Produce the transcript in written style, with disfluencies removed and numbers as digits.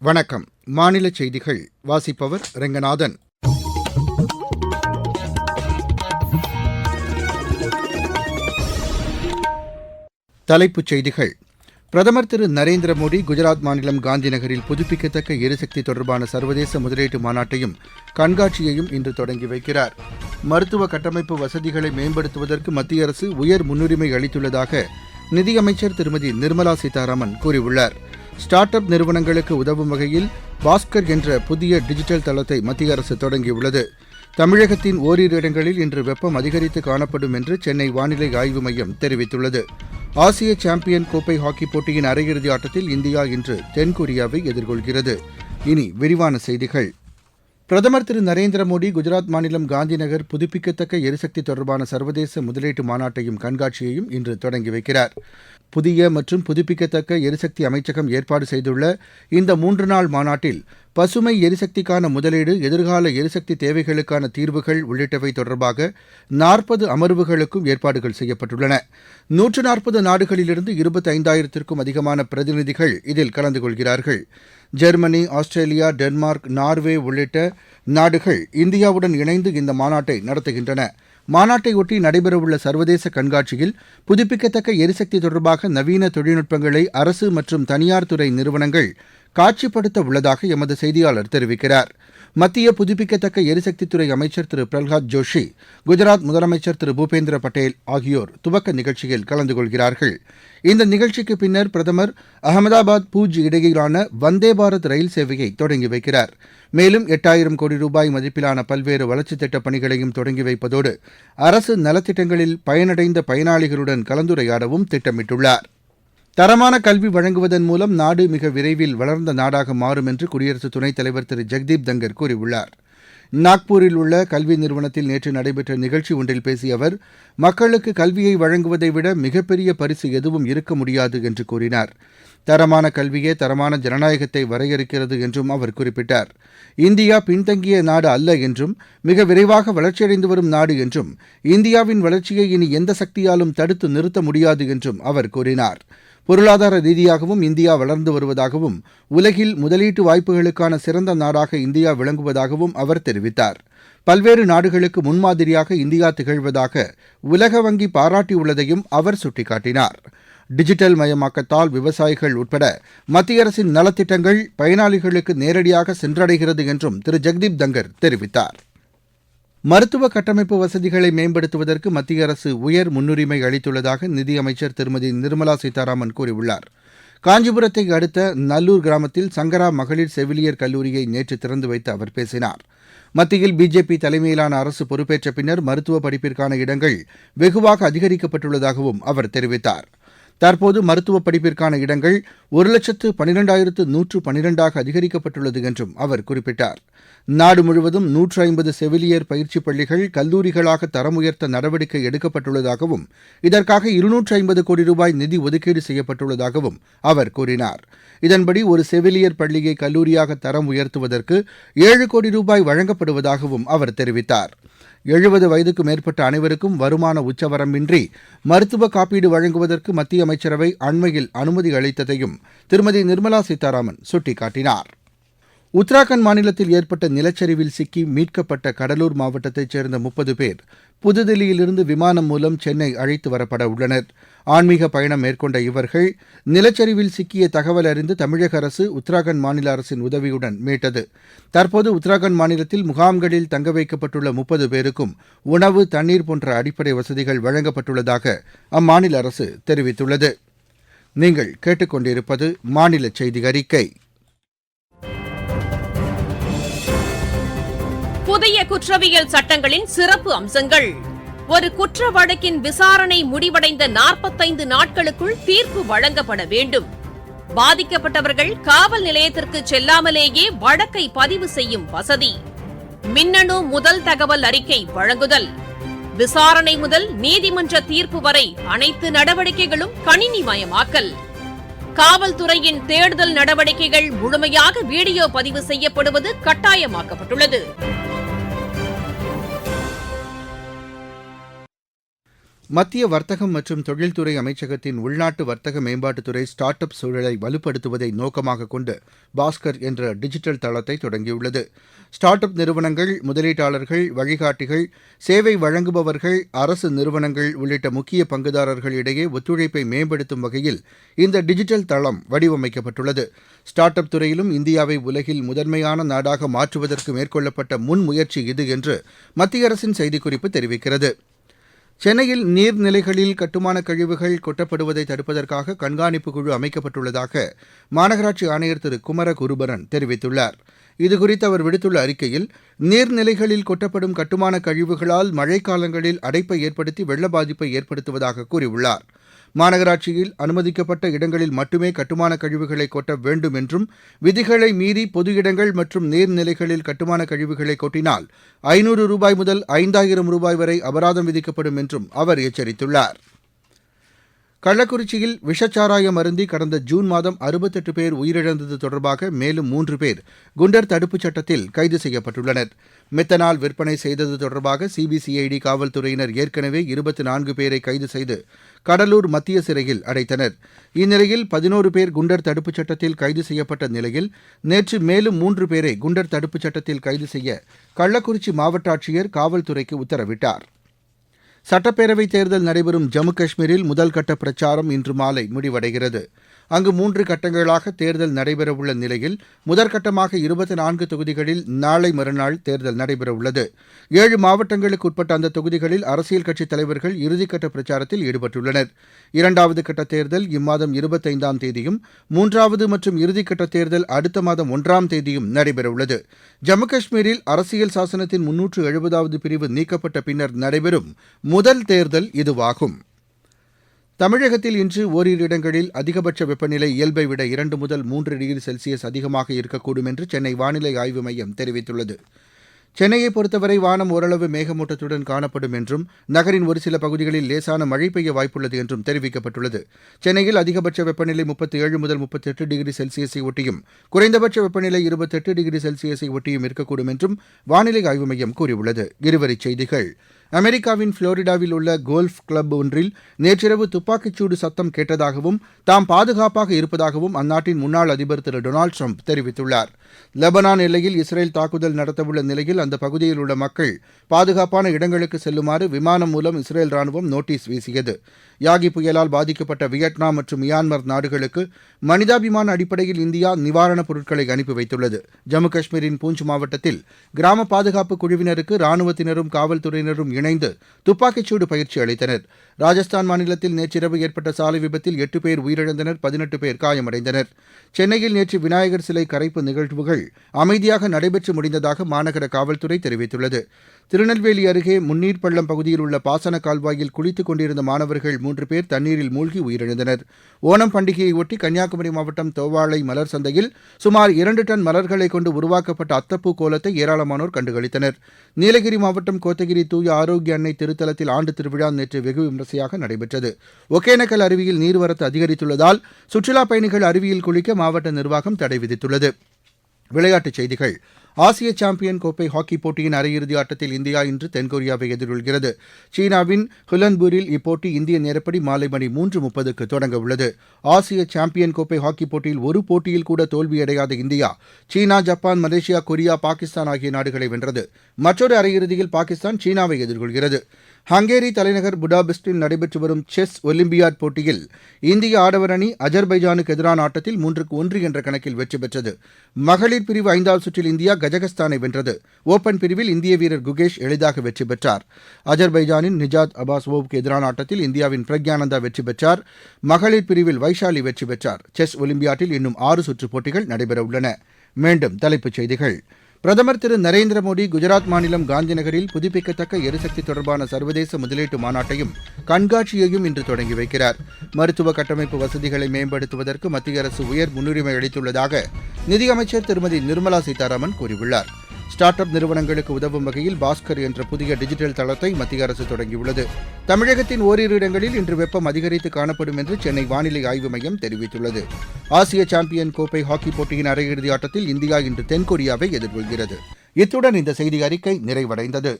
வணக்கம். மாநில செய்திகள் வாசிப்பவர் ரெங்கநாதன். தலைப்புச் செய்திகள். பிரதமர் திரு நரேந்திர மோடி குஜராத் மாநிலம் காந்தி நகரில் புதுப்பிக்கத்தக்க எரிசக்தி தொடர்பான சர்வதேச முதலீட்டு மாநாட்டையும் கண்காட்சியையும் இன்று தொடங்கி வைக்கிறார். மருத்துவ கட்டமைப்பு வசதிகளை மேம்படுத்துவதற்கு மத்திய அரசு உயர் முன்னுரிமை அளித்துள்ளதாக நிதியமைச்சர் திருமதி நிர்மலா சீதாராமன் கூறியுள்ளார். ஸ்டார்ட் அப் நிறுவனங்களுக்கு உதவும் வகையில் பாஸ்கர் என்ற புதிய டிஜிட்டல் தளத்தை மத்திய அரசு தொடங்கியுள்ளது. தமிழகத்தின் ஓரிரு இடங்களில் இன்று வெப்பம் அதிகரித்து காணப்படும் என்று சென்னை வானிலை ஆய்வு மையம் தெரிவித்துள்ளது. ஆசிய சாம்பியன் கோப்பை ஹாக்கி போட்டியின் அரையிறுதி ஆட்டத்தில் இந்தியா இன்று தென்கொரியாவை எதிர்கொள்கிறது. இனி விரிவான செய்திகள். பிரதமர் திரு நரேந்திர மோடி குஜராத் மாநிலம் காந்தி நகர் புதுப்பிக்கத்தக்க எரிசக்தி தொடர்பான சர்வதேச முதலீட்டு மாநாட்டையும் கண்காட்சியையும் இன்று தொடங்கி வைக்கிறார். புதிய மற்றும் புதுப்பிக்கத்தக்க எரிசக்தி அமைச்சகம் ஏற்பாடு செய்துள்ள இந்த 3 நாள் மாநாட்டில் பசுமை எரிசக்திக்கான முதலீடு, எதிர்கால எரிசக்தி தேவைகளுக்கான தீர்வுகள் உள்ளிட்டவை தொடர்பாக 40 அமர்வுகளுக்கும் ஏற்பாடுகள் செய்யப்பட்டுள்ளன. 140 நாடுகளிலிருந்து 25,000த்திற்கும் அதிகமான பிரதிநிதிகள் இதில் கலந்து கொள்கிறார்கள். ஜெர்மனி, ஆஸ்திரேலியா, டென்மார்க், நார்வே உள்ளிட்ட நாடுகள் இந்தியாவுடன் இணைந்து இந்த மாநாட்டை நடத்துகின்றன. மாநாட்டையொட்டி நடைபெறவுள்ள சர்வதேச கண்காட்சியில் புதுப்பிக்கத்தக்க எரிசக்தி தொடர்பாக நவீன தொழில்நுட்பங்களை அரசு மற்றும் தனியார் துறை நிறுவனங்கள் காட்சிப்படுத்த உள்ளதாக எமது செய்தியாளர் தெரிவிக்கிறார். மத்திய புதுப்பிக்கத்தக்க எரிசக்தித்துறை அமைச்சர் திரு பிரல்ஹாத் ஜோஷி, குஜராத் முதலமைச்சர் திரு பூபேந்திர பட்டேல் ஆகியோர் துவக்க நிகழ்ச்சியில் கலந்து கொள்கிறார்கள். இந்த நிகழ்ச்சிக்கு பின்னர் பிரதமர் அகமதாபாத் பூஜ் இடையிலான வந்தே பாரத் ரயில் சேவையை தொடங்கி வைக்கிறார். மேலும் 8,000 கோடி ரூபாய் மதிப்பிலான பல்வேறு வளர்ச்சித் திட்டப் பணிகளையும் தொடங்கி வைப்பதோடு அரசு நலத்திட்டங்களில் பயனடைந்த பயனாளிகளுடன் கலந்துரையாடவும் திட்டமிட்டுள்ளார். தரமான கல்வி வழங்குவதன் மூலம் நாடு மிக விரைவில் வளர்ந்த நாடாக மாறும் என்று குடியரசு துணைத் தலைவர் திரு ஜெக்தீப் தங்கர் கூறியுள்ளார். நாக்பூரில் உள்ள கல்வி நிறுவனத்தில் நேற்று நடைபெற்ற நிகழ்ச்சி ஒன்றில் பேசிய அவர், மக்களுக்கு கல்வியை வழங்குவதை விட மிகப்பெரிய பரிசு எதுவும் இருக்க முடியாது என்று கூறினார். தரமான கல்வியே தரமான ஜனநாயகத்தை வரையறுக்கிறது என்றும் அவர் குறிப்பிட்டார். இந்தியா பின்தங்கிய நாடு அல்ல என்றும், மிக விரைவாக வளர்ச்சியடைந்து வரும் நாடு என்றும், இந்தியாவின் வளர்ச்சியை இனி எந்த சக்தியாலும் தடுத்து நிறுத்த முடியாது என்றும் அவர் கூறினார். பொருளாதார ரீதியாகவும் இந்தியா வளர்ந்து வருவதாகவும், உலகில் முதலீட்டு வாய்ப்புகளுக்கான சிறந்த நாடாக இந்தியா விளங்குவதாகவும் அவர் தெரிவித்தார். பல்வேறு நாடுகளுக்கு முன்மாதிரியாக இந்தியா திகழ்வதாக உலக வங்கி பாராட்டியுள்ளதையும் அவர் சுட்டிக்காட்டினார். டிஜிட்டல் மயமாக்கத்தால் விவசாயிகள் உட்பட மத்திய அரசின் நலத்திட்டங்கள் பயனாளிகளுக்கு நேரடியாக சென்றடைகிறது என்றும் திரு ஜெக்தீப் தங்கர் தெரிவித்தார். மருத்துவ கட்டமைப்பு வசதிகளை மேம்படுத்துவதற்கு மத்திய அரசு உயர் முன்னுரிமை அளித்துள்ளதாக நிதியமைச்சர் திருமதி நிர்மலா சீதாராமன் கூறியுள்ளார். காஞ்சிபுரத்தை அடுத்த நல்லூர் கிராமத்தில் சங்கரா மகளிர் செவிலியர் கல்லூரியை நேற்று திறந்து வைத்து அவர் பேசினார். மத்தியில் பிஜேபி தலைமையிலான அரசு பொறுப்பேற்ற பின்னர் மருத்துவ படிப்பிற்கான இடங்கள் வெகுவாக அதிகரிக்கப்பட்டுள்ளதாகவும் அவர் தெரிவித்தார். தற்போது மருத்துவ படிப்பிற்கான இடங்கள் 1,12,112 அதிகரிக்கப்பட்டுள்ளது என்றும் அவர் குறிப்பிட்டார். நாடு முழுவதும் 150 செவிலியர் பயிற்சிப் பள்ளிகள் கல்லூரிகளாக தரம் உயர்த்த நடவடிக்கை எடுக்கப்பட்டுள்ளதாகவும், இதற்காக 250 கோடி ரூபாய் நிதி ஒதுக்கீடு செய்யப்பட்டுள்ளதாகவும் அவர் கூறினார். இதன்படி ஒரு செவிலியர் பள்ளியை கல்லூரியாக தரம் உயர்த்துவதற்கு 7 கோடி ரூபாய் வழங்கப்படுவதாகவும் அவர் தெரிவித்தார். 70 வயதுக்கு மேற்பட்ட அனைவருக்கும் வருமான உச்சவரம்பின்றி மருத்துவ காப்பீடு வழங்குவதற்கு மத்திய அமைச்சரவை அண்மையில் அனுமதி அளித்ததையும் திருமதி நிர்மலா சீதாராமன் சுட்டிக்காட்டினார். உத்தராகண்ட் மாநிலத்தில் ஏற்பட்ட நிலச்சரிவில் சிக்கி மீட்கப்பட்ட கடலூர் மாவட்டத்தைச் சேர்ந்த 30 பேர் புதுதில்லியிலிருந்து விமானம் மூலம் சென்னை அழைத்து வரப்பட உள்ளனர். ஆன்மீக பயணம் மேற்கொண்ட இவர்கள் நிலச்சரிவில் சிக்கிய தகவல் அறிந்து தமிழக அரசு உத்தராகண்ட் மாநில அரசின் உதவியுடன் மீட்டது. தற்போது உத்தராகண்ட் மாநிலத்தில் முகாம்களில் தங்க வைக்கப்பட்டுள்ள 30 பேருக்கும் உணவு, தண்ணீர் போன்ற அடிப்படை வசதிகள் வழங்கப்பட்டுள்ளதாக அம்மாநில அரசு தெரிவித்துள்ளது. நீங்கள் கேட்டுக்கொண்டிருப்பது மாநில செய்தி அறிக்கை. புதிய குற்றவியல் சட்டங்களின் சிறப்பு அம்சங்கள். ஒரு குற்ற வழக்கின் விசாரணை முடிவடைந்த 45 நாட்களுக்குள் தீர்ப்பு வழங்கப்பட வேண்டும். பாதிக்கப்பட்டவர்கள் காவல் நிலையத்திற்கு செல்லாமலேயே வழக்கை பதிவு செய்யும் வசதி. மின்னணு முதல் தகவல் அறிக்கை வழங்குதல். விசாரணை முதல் நீதிமன்ற தீர்ப்பு வரை அனைத்து நடவடிக்கைகளும் கணினிமயமாக்கல். காவல்துறையின் தேடுதல் நடவடிக்கைகள் முழுமையாக வீடியோ பதிவு செய்யப்படுவது கட்டாயமாக்கப்பட்டுள்ளது. மத்திய வர்த்தகம் மற்றும் தொழில்துறை அமைச்சகத்தின் உள்நாட்டு வர்த்தக மேம்பாட்டுத்துறை ஸ்டார்ட் அப் சூழலை வலுப்படுத்துவதை நோக்கமாக கொண்டு பாஸ்கர் என்ற டிஜிட்டல் தளத்தை தொடங்கியுள்ளது. ஸ்டார்ட் அப் நிறுவனங்கள், முதலீட்டாளர்கள், வழிகாட்டிகள், சேவை வழங்குபவர்கள், அரசு நிறுவனங்கள் உள்ளிட்ட முக்கிய பங்குதாரர்கள் இடையே ஒத்துழைப்பை மேம்படுத்தும் வகையில் இந்த டிஜிட்டல் தளம் வடிவமைக்கப்பட்டுள்ளது. ஸ்டார்ட் அப் துறையிலும் இந்தியாவை உலகில் முதன்மையான நாடாக மாற்றுவதற்கு மேற்கொள்ளப்பட்ட முன்முயற்சி இது என்று மத்திய அரசின் செய்திக்குறிப்பு தெரிவிக்கிறது. சென்னையில் நீர்நிலைகளில் கட்டுமான கழிவுகள் கொட்டப்படுவதை தடுப்பதற்காக கண்காணிப்பு குழு அமைக்கப்பட்டுள்ளதாக மாநகராட்சி ஆணையர் திரு குமரகுருபரன் தெரிவித்துள்ளார். இதுகுறித்து அவர் விடுத்துள்ள அறிக்கையில், நீர்நிலைகளில் கொட்டப்படும் கட்டுமான கழிவுகளால் மழைக்காலங்களில் அடைப்பை ஏற்படுத்தி வெள்ள பாதிப்பை ஏற்படுத்துவதாக கூறியுள்ளார். மாநகராட்சியில் அனுமதிக்கப்பட்ட இடங்களில் மட்டுமே கட்டுமான கழிவுகளை கொட்ட வேண்டும் என்றும், விதிகளை மீறி பொது இடங்கள் மற்றும் நீர்நிலைகளில் கட்டுமான கழிவுகளை கொட்டினால் ரூபாய் 500 முதல் 5000 ரூபாய் வரை அபராதம் விதிக்கப்படும் என்றும் அவர் எச்சரித்துள்ளார். கள்ளக்குறிச்சியில் விஷச்சாராயம் அருந்தி கடந்த ஜூன் மாதம் 68 பேர் உயிரிழந்தது தொடர்பாக மேலும் 3 பேர் குண்டர் தடுப்புச் சட்டத்தில் கைது செய்யப்பட்டுள்ளனர். மெத்தனால் விற்பனை செய்தது தொடர்பாக சிபிசிஐடி காவல்துறையினர் ஏற்கனவே 24 பேரை கைது செய்து கடலூர் மத்திய சிறையில் அடைத்தனர். இந்நிலையில் 11 பேர் குண்டர் தடுப்புச் சட்டத்தில் கைது செய்யப்பட்ட நிலையில் நேற்று மேலும் 3 பேரை குண்டர் தடுப்புச் சட்டத்தில் கைது செய்ய கள்ளக்குறிச்சி மாவட்ட ஆட்சியர் காவல்துறைக்கு உத்தரவிட்டார். சட்டப்பேரவைத் தேர்தல் நடைபெறும் ஜம்மு காஷ்மீரில் முதல்கட்ட பிரச்சாரம் இன்று மாலை முடிவடைகிறது. அங்கு 3 கட்டங்களாக தேர்தல் நடைபெறவுள்ள நிலையில் முதற்கட்டமாக 24 தொகுதிகளில் நாளை மறுநாள் தேர்தல் நடைபெறவுள்ளது. 7 மாவட்டங்களுக்கு உட்பட்ட அந்த தொகுதிகளில் அரசியல் கட்சித் தலைவர்கள் இறுதிக்கட்ட பிரச்சாரத்தில் ஈடுபட்டுள்ளனர். 2வது கட்ட தேர்தல் இம்மாதம் 25ஆம் தேதியும், 3வது மற்றும் இறுதிக்கட்ட தேர்தல் அடுத்த மாதம் 1ஆம் தேதியும் நடைபெறவுள்ளது. ஜம்மு காஷ்மீரில் அரசியல் சாசனத்தின் 370வது பிரிவு நீக்கப்பட்ட பின்னர் நடைபெறும் முதல் தேர்தல் இதுவாகும். தமிழகத்தில் இன்று ஓரிரு இடங்களில் அதிகபட்ச வெப்பநிலை இயல்பை விட 2 முதல் 3 டிகிரி செல்சியஸ் அதிகமாக இருக்கக்கூடும் என்று சென்னை வானிலை ஆய்வு மையம் தெரிவித்துள்ளது. சென்னையை பொறுத்தவரை வானம் ஓரளவு மேகமூட்டத்துடன் காணப்படும் என்றும், நகரின் ஒரு சில பகுதிகளில் லேசான மழை பெய்ய வாய்ப்புள்ளது என்றும் தெரிவிக்கப்பட்டுள்ளது. சென்னையில் அதிகபட்ச வெப்பநிலை 37 முதல் 38 டிகிரி செல்சியஸை ஒட்டியும், குறைந்தபட்ச வெப்பநிலை 28 டிகிரி செல்சியஸை ஒட்டியும் இருக்கக்கூடும் என்றும் வானிலை ஆய்வு மையம் கூறியுள்ளது. இருவரிச் செய்திகள். அமெரிக்காவின் புளோரிடாவில் உள்ள கோல்ஃப் கிளப் ஒன்றில் நேற்றிரவு துப்பாக்கிச்சூடு சத்தம் கேட்டதாகவும், தாம் பாதுகாப்பாக இருப்பதாகவும் அந்நாட்டின் முன்னாள் அதிபர் திரு டொனால்டு ட்ரம்ப் தெரிவித்துள்ளார். லெபனான் எல்லையில் இஸ்ரேல் தாக்குதல் நடத்தவுள்ள நிலையில் அந்த பகுதியில் உள்ள மக்கள் பாதுகாப்பான இடங்களுக்கு செல்லுமாறு விமானம் மூலம் இஸ்ரேல் ராணுவம் நோட்டீஸ் வீசியது. யாகி புயலால் பாதிக்கப்பட்ட வியட்நாம் மற்றும் மியான்மர் நாடுகளுக்கு மனிதாபிமான அடிப்படையில் இந்தியா நிவாரணப் பொருட்களை அனுப்பி வைத்துள்ளது. ஜம்மு காஷ்மீரின் பூஞ்ச் மாவட்டத்தில் கிராம பாதுகாப்பு குழுவினருக்கு ராணுவத்தினரும் காவல்துறையினரும் இணைந்து துப்பாக்கிச்சூடு பயிற்சி அளித்தனர். ராஜஸ்தான் மாநிலத்தில் நேற்றிரவு ஏற்பட்ட சாலை விபத்தில் 8 பேர் உயிரிழந்தனர், 18 பேர் காயமடைந்தனர். சென்னையில் நேற்று விநாயகர் சிலை கரைப்பு நிகழ்வுகள் அமைதியாக நடைபெற்று முடிந்ததாக மாநகர காவல்துறை தெரிவித்துள்ளது. திருநெல்வேலி அருகே முன்னீர் பள்ளம் பகுதியில் உள்ள பாசன கால்வாயில் குளித்துக் கொண்டிருந்த மாணவர்கள் 3 பேர் தண்ணீரில் மூழ்கி உயிரிழந்தனர். ஓணம் பண்டிகையையொட்டி கன்னியாகுமரி மாவட்டம் தோவாளை மலர் சந்தையில் சுமார் 2 டன் மலர்களை கொண்டு உருவாக்கப்பட்ட அத்தப்பூ கோலத்தை ஏராளமானோர் கண்டுகளித்தனர். நீலகிரி மாவட்டம் கோத்தகிரி தூய ஆரோக்கிய அன்னை திருத்தலத்தில் ஆண்டு திருவிழா நேற்று வெகு விமரிசையாக நடைபெற்றது. ஒகேனக்கல் அருவியில் நீர்வரத்து அதிகரித்துள்ளதால் சுற்றுலாப் பயணிகள் அருவியில் குளிக்க மாவட்ட நிர்வாகம் தடை விதித்துள்ளது. விளையாட்டுச் செய்திகள். ஆசிய சாம்பியன் கோப்பை ஹாக்கி போட்டியின் அரையிறுதி ஆட்டத்தில் இந்தியா இன்று தென்கொரியாவை எதிர்கொள்கிறது. சீனாவின் ஹுலன்பூரில் இப்போட்டி இந்திய நேரப்படி மாலை மணி 3:30க்கு தொடங்க உள்ளது. ஆசிய சாம்பியன் கோப்பை ஹாக்கி போட்டியில் ஒரு போட்டியில் கூட தோல்வியடையாத இந்தியா சீனா, ஜப்பான், மலேசியா, கொரியா, பாகிஸ்தான் ஆகிய நாடுகளை வென்றது. மற்றொரு அரையிறுதியில் பாகிஸ்தான் சீனாவை எதிர்கொள்கிறது. ஹங்கேரி தலைநகர் புடாபெஸ்டில் நடைபெற்று வரும் செஸ் ஒலிம்பியாட் போட்டியில் இந்திய ஆடவர் அணி அஜர்பைஜானுக்கு எதிரான ஆட்டத்தில் 3-1 என்ற கணக்கில் வெற்றி பெற்றது. மகளிர் பிரிவு 5வது சுற்றில் இந்தியா கஜகஸ்தானை வென்றது. ஓபன் பிரிவில் இந்திய வீரர் குகேஷ் எளிதாக வெற்றி பெற்றார். அஜர்பைஜானின் நிஜாத் அபாஸ்வோவுக்கு எதிரான ஆட்டத்தில் இந்தியாவின் பிரக்யானந்தா வெற்றி பெற்றார். மகளிர் பிரிவில் வைஷாலி வெற்றி பெற்றார். செஸ் ஒலிம்பியாட்டில் இன்னும் 6 சுற்று போட்டிகள் நடைபெறவுள்ளன. மீண்டும் தலைப்புச் செய்திகள். பிரதமர் திரு நரேந்திர மோடி குஜராத் மாநிலம் காந்திநகரில் புதுப்பிக்கத்தக்க எரிசக்தி தொடர்பான சர்வதேச முதலீட்டு மாநாட்டையும் கண்காட்சியையும் இன்று தொடங்கி வைக்கிறார். மருத்துவ கட்டமைப்பு வசதிகளை மேம்படுத்துவதற்கு மத்திய அரசு உயர் முன்னுரிமை அளித்துள்ளதாக நிதியமைச்சர் திருமதி நிர்மலா சீதாராமன் கூறியுள்ளார். ஸ்டார்ட் அப் நிறுவனங்களுக்கு உதவும் வகையில் பாஸ்கர் என்ற புதிய டிஜிட்டல் தளத்தை மத்திய அரசு தொடங்கியுள்ளது. தமிழகத்தின் ஓரிரு இடங்களில் இன்று வெப்பம் அதிகரித்து காணப்படும் என்று சென்னை வானிலை ஆய்வு மையம் தெரிவித்துள்ளது. ஆசிய சாம்பியன் கோப்பை ஹாக்கி போட்டியின் அரையிறுதி ஆட்டத்தில் இந்தியா இன்று தென்கொரியாவை எதிர்கொள்கிறது. இத்துடன் இந்த செய்தி அறிக்கை நிறைவடைந்தது.